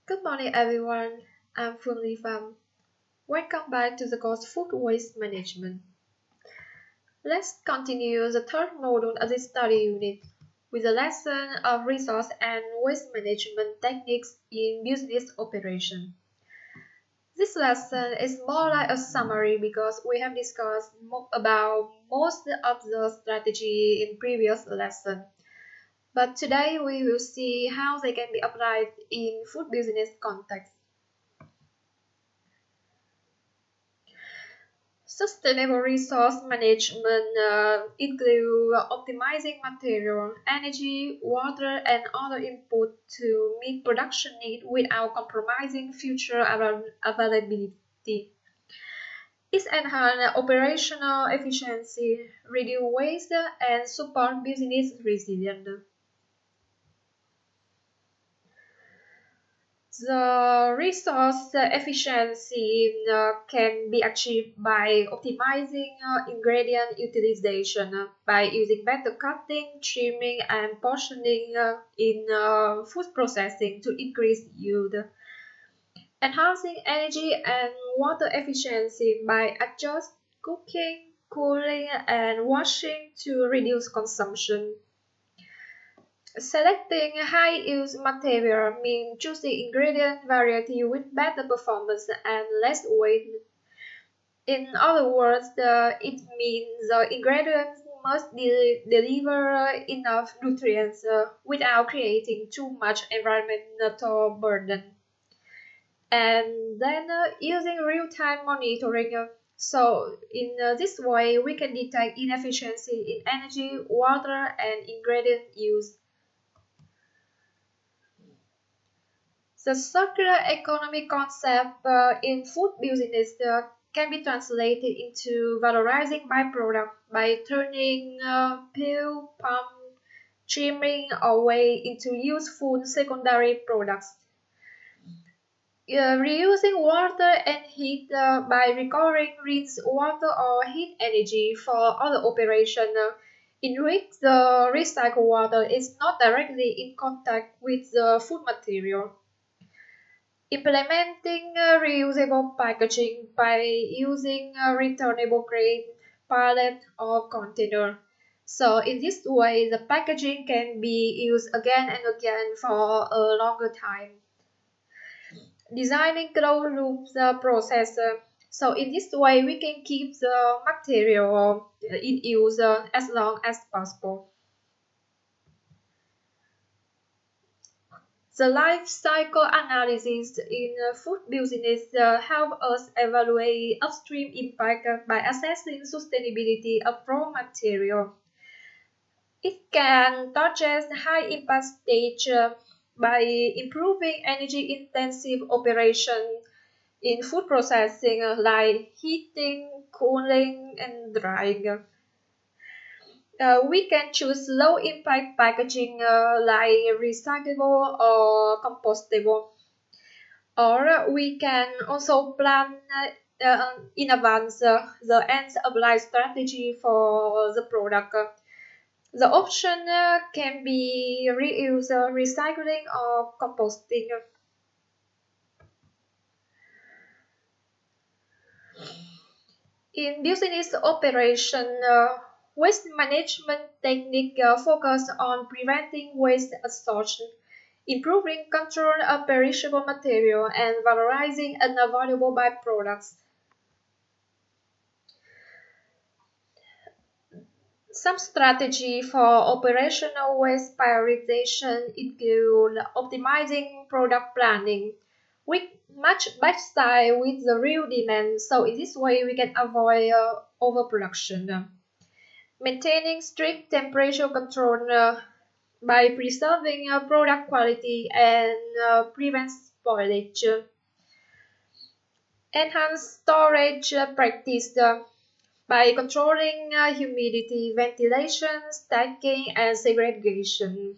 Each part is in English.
Good morning, everyone. I'm Phương Pham. Welcome back to the course Food Waste Management. Let's continue the third module of this study unit with the lesson of resource and waste management techniques in business operation. This lesson is more like a summary because we have discussed about most of the strategy in previous lesson. But today we will see how they can be applied in food business context. Sustainable resource management include optimizing material, energy, water, and other input to meet production needs without compromising future availability. It enhances operational efficiency, reduce waste, and support business resilience. The resource efficiency can be achieved by optimizing ingredient utilization by using better cutting, trimming, and portioning in food processing to increase yield. Enhancing energy and water efficiency by adjust cooking, cooling, and washing to reduce consumption. Selecting high-use material means choosing ingredient variety with better performance and less weight. In other words, it means the ingredients must deliver enough nutrients without creating too much environmental burden. And then using real-time monitoring. So in this way, we can detect inefficiency in energy, water, and ingredient use. The circular economy concept in food business can be translated into valorizing byproduct by turning peel, pump, trimming, or waste into useful secondary products. Reusing water and heat by recovering rinsed water or heat energy for other operation in which the recycled water is not directly in contact with the food material. Implementing reusable packaging by using a returnable crate, pallet, or container. So in this way, the packaging can be used again and again for a longer time. Designing closed loop process. So in this way, we can keep the material in use as long as possible. The life cycle analysis in food business help us evaluate upstream impact by assessing sustainability of raw material. It can touch high impact stage by improving energy intensive operation in food processing like heating, cooling, and drying. We can choose low impact packaging like recyclable or compostable. Or we can also plan in advance the end of life strategy for the product. The option can be reuse, recycling, or composting. In business operation, waste management technique focus on preventing waste absorption, improving control of perishable material, and valorizing unavoidable byproducts. Some strategy for operational waste prioritization include optimizing product planning. We match batch size with the real demand, so in this way we can avoid overproduction. Maintaining strict temperature control by preserving product quality and prevent spoilage. Enhance storage practice by controlling humidity, ventilation, stacking, and segregation.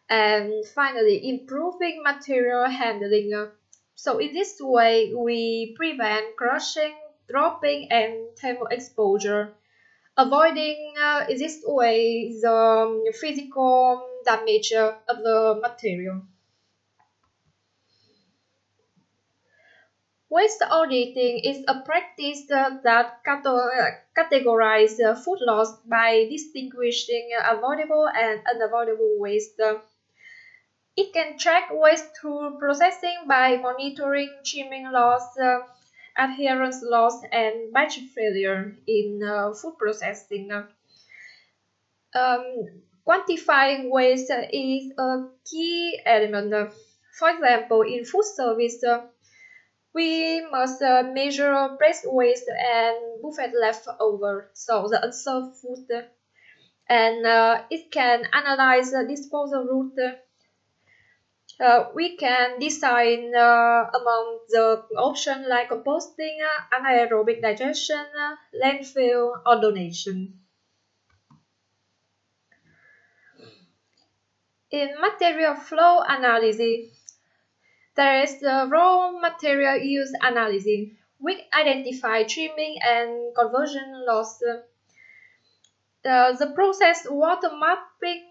And finally, improving material handling. So in this way, we prevent crushing, dropping, and thermal exposure, avoiding in this way the physical damage of the material. Waste auditing is a practice that categorizes food loss by distinguishing avoidable and unavoidable waste. It can track waste through processing by monitoring trimming loss, adherence loss, and batch failure in food processing. Quantifying waste is a key element. For example, in food service, we must measure press waste and buffet leftover, so the unserved food, and it can analyze the disposal route. We can design among the options like composting, anaerobic digestion, landfill, or donation. In material flow analysis, there is the raw material use analysis, which identify trimming and conversion loss. The process water mapping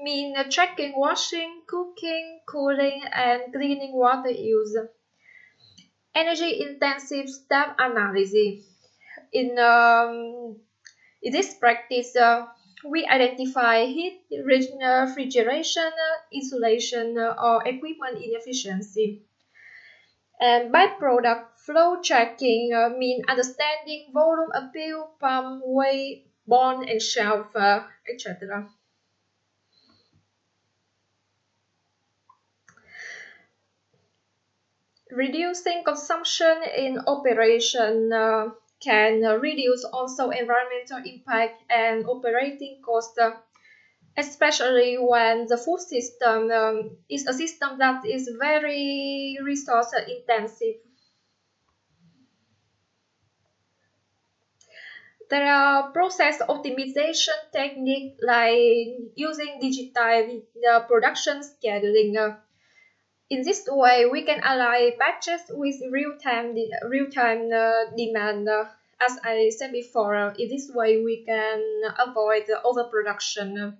mean tracking washing, cooking, cooling, and cleaning water use. Energy intensive step analysis. In, um, in this practice, we identify heat, refrigeration, insulation, or equipment inefficiency. And byproduct flow tracking mean understanding volume, appeal, pump, weight, bond, and shelf, etc. Reducing consumption in operation can reduce also environmental impact and operating cost, especially when the food system is a system that is very resource intensive. There are process optimization techniques like using digital production scheduling. In this way, we can align batches with real-time demand. As I said before, in this way we can avoid the overproduction.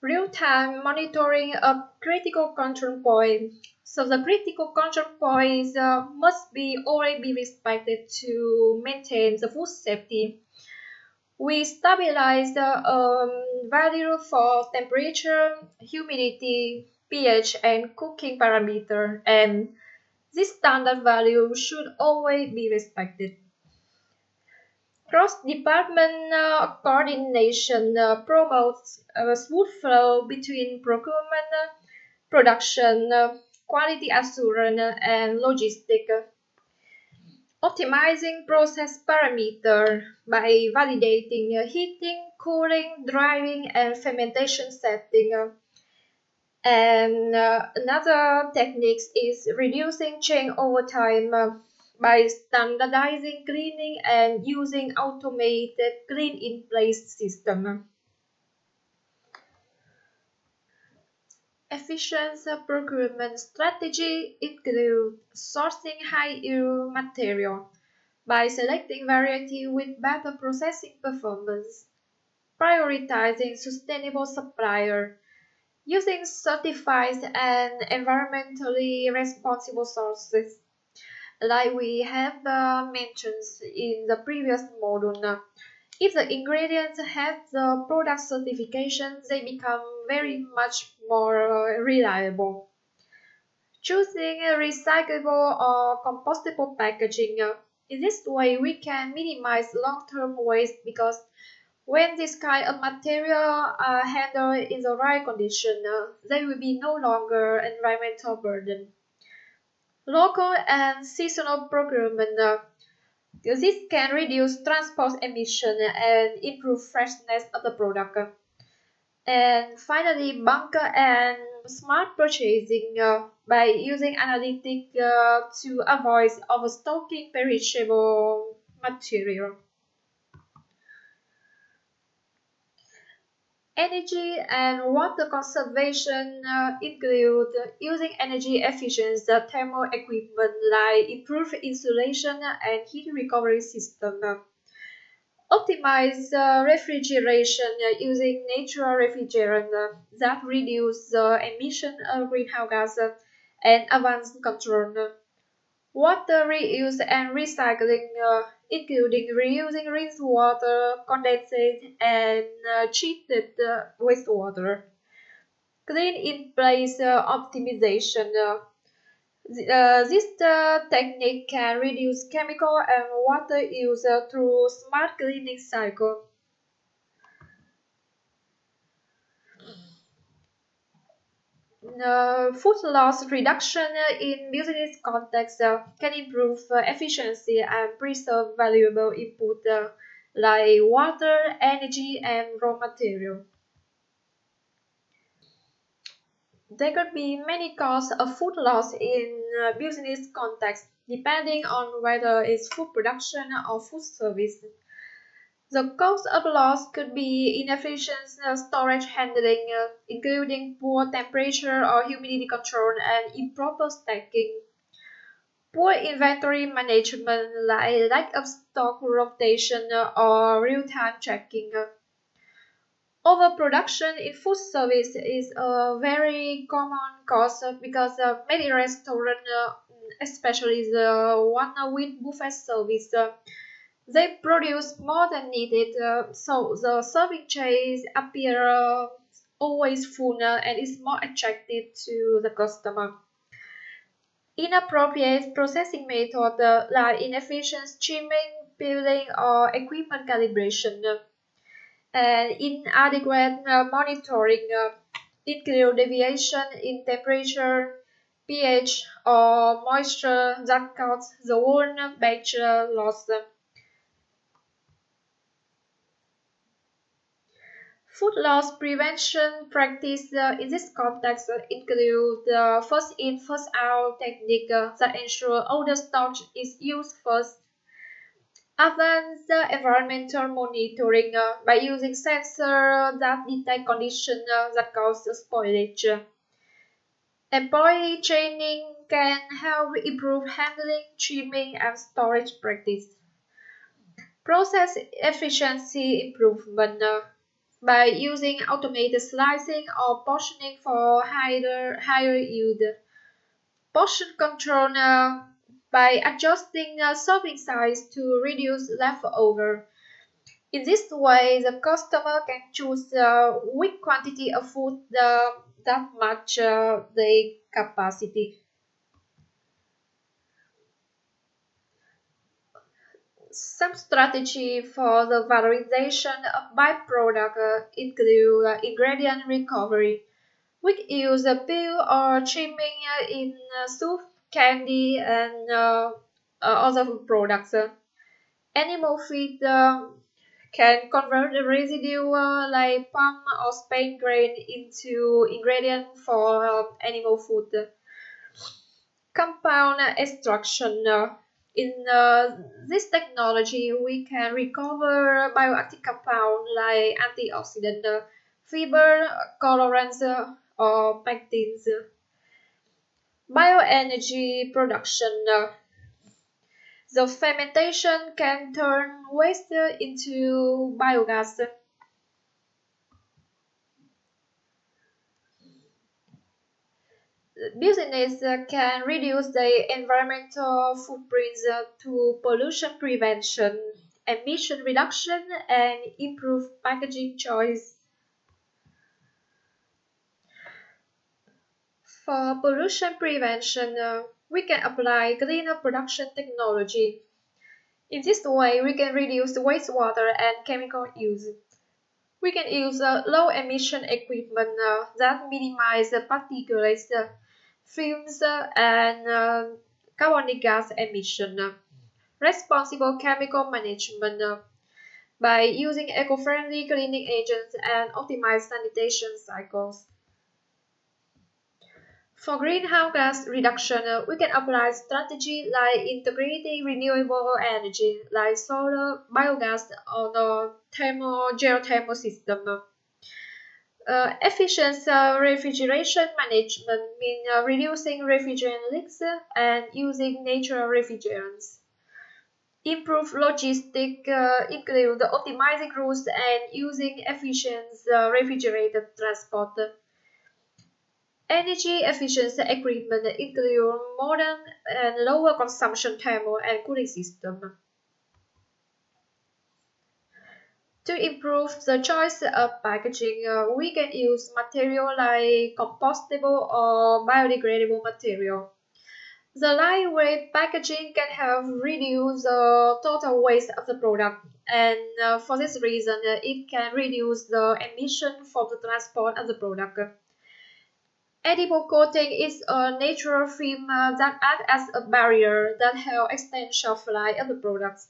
Real-time monitoring a critical control point. So the critical control points must be already be respected to maintain the food safety. We stabilize the value for temperature, humidity, pH, and cooking parameter, and this standard value should always be respected. Cross-department coordination promotes a smooth flow between procurement, production, quality assurance, and logistics. Optimizing process parameter by validating heating, cooling, drying, and fermentation setting. And another technique is reducing changeover time by standardizing cleaning and using automated clean-in-place system. Efficient procurement strategy include sourcing high-yield material by selecting variety with better processing performance, prioritizing sustainable supplier, using certified and environmentally responsible sources, like we have mentioned in the previous module. If the ingredients have the product certification, they become very much more reliable. Choosing a recyclable or compostable packaging. In this way, we can minimize long-term waste because when this kind of material are handled in the right condition, they will be no longer environmental burden. Local and seasonal procurement. This can reduce transport emission and improve freshness of the product. And finally, bunker and smart purchasing by using analytics to avoid overstocking perishable material. Energy and water conservation include using energy efficient thermal equipment like improved insulation and heat recovery system. Optimize refrigeration using natural refrigerant that reduce the emission of greenhouse gas and advanced control. Water reuse and recycling, including reusing rainwater, condensate, and treated wastewater. Clean in place optimization. This technique can reduce chemical and water use through smart cleaning cycle. Food loss reduction in business context can improve efficiency and preserve valuable input like water, energy, and raw material. There could be many causes of food loss in business context, depending on whether it's food production or food service. The cause of loss could be inefficient storage handling, including poor temperature or humidity control and improper stacking. Poor inventory management, like lack of stock rotation or real-time tracking. Overproduction in food service is a very common cause because many restaurants, especially the one with buffet service, they produce more than needed, so the serving trays appear always full and is more attractive to the customer. Inappropriate processing method like inefficient trimming, peeling, or equipment calibration, and inadequate monitoring include deviation in temperature, pH, or moisture that cause the whole batch loss. Food loss prevention practice in this context include the first in, first out technique that ensure all the stock is used first. Advanced environmental monitoring by using sensors that detect conditions that cause spoilage. Employee training can help improve handling, trimming, and storage practice. Process efficiency improvement by using automated slicing or portioning for higher yield. Portion control by adjusting serving size to reduce leftover. In this way, the customer can choose which quantity of food that match their capacity. Some strategy for the valorization of byproduct include ingredient recovery. We could use a peel or trimming in soup, candy, and other food products. Animal feed can convert the residue like palm or Spain grain into ingredient for animal food. Compound extraction. In this technology, we can recover bioactive compound like antioxidant, fiber, colorants, or pectins. Bioenergy production. The fermentation can turn waste into biogas. Business can reduce the environmental footprints to pollution prevention, emission reduction, and improve packaging choice. For pollution prevention, we can apply cleaner production technology. In this way, we can reduce the wastewater and chemical use. We can use low emission equipment that minimize the particulates, fumes, and carbonic gas emission. Responsible chemical management by using eco-friendly cleaning agents and optimized sanitation cycles. For greenhouse gas reduction, we can apply strategy like integrating renewable energy like solar, biogas, or the geothermal system. Efficient refrigeration management means reducing refrigerant leaks and using natural refrigerants. Improve logistics include optimizing routes and using efficient refrigerated transport. Energy efficient equipment include modern and lower consumption thermal and cooling systems. To improve the choice of packaging, we can use material like compostable or biodegradable material. The lightweight packaging can help reduce the total waste of the product, and for this reason, it can reduce the emission from the transport of the product. Edible coating is a natural film that acts as a barrier that helps extend shelf life of the products.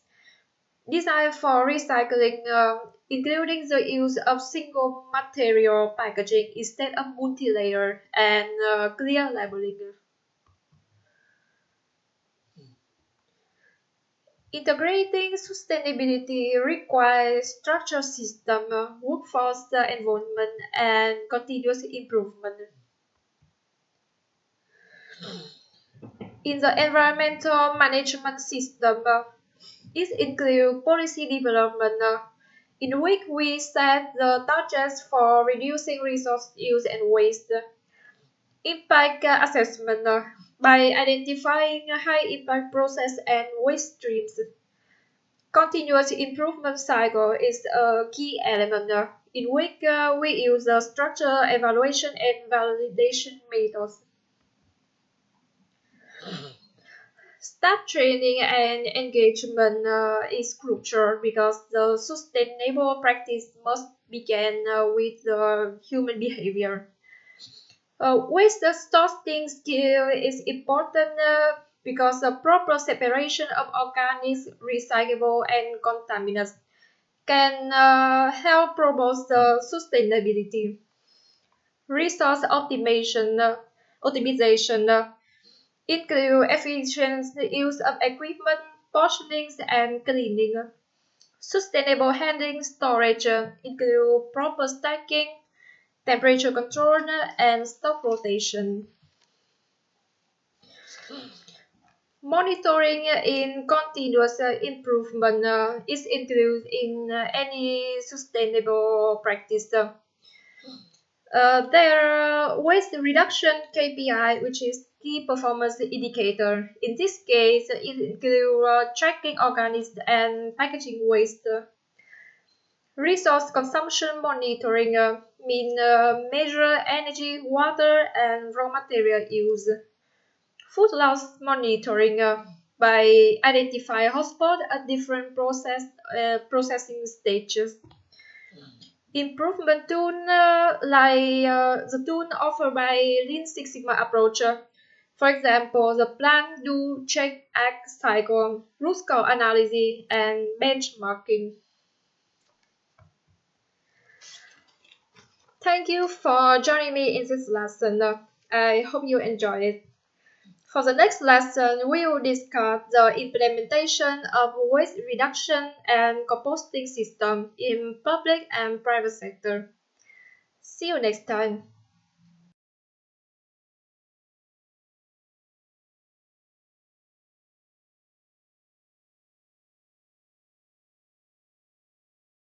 Designed for recycling, including the use of single material packaging instead of multi-layer and clear labeling. Integrating sustainability requires structured system, workforce involvement, and continuous improvement. In the environmental management system, it includes policy development, in which we set the targets for reducing resource use and waste. Impact assessment by identifying high impact process and waste streams. Continuous improvement cycle is a key element in which we use structured evaluation and validation methods. Staff training and engagement is crucial because the sustainable practice must begin with human behavior. Waste sorting skill is important because the proper separation of organics, recyclable, and contaminants can help promote the sustainability. Resource optimization include efficient use of equipment, portioning, and cleaning. Sustainable handling storage include proper stacking, temperature control, and stock rotation. Monitoring in continuous improvement is included in any sustainable practice. There are waste reduction KPI, which is key performance indicator. In this case, it includes tracking organics and packaging waste. Resource consumption monitoring mean measure energy, water, and raw material use. Food loss monitoring by identifying hotspots at different processing stages. Improvement tool like the tool offered by Lean Six Sigma approach. For example, the plan, do, check, act cycle, root cause analysis, and benchmarking. Thank you for joining me in this lesson. I hope you enjoyed it. For the next lesson, we will discuss the implementation of waste reduction and composting system in public and private sector. See you next time.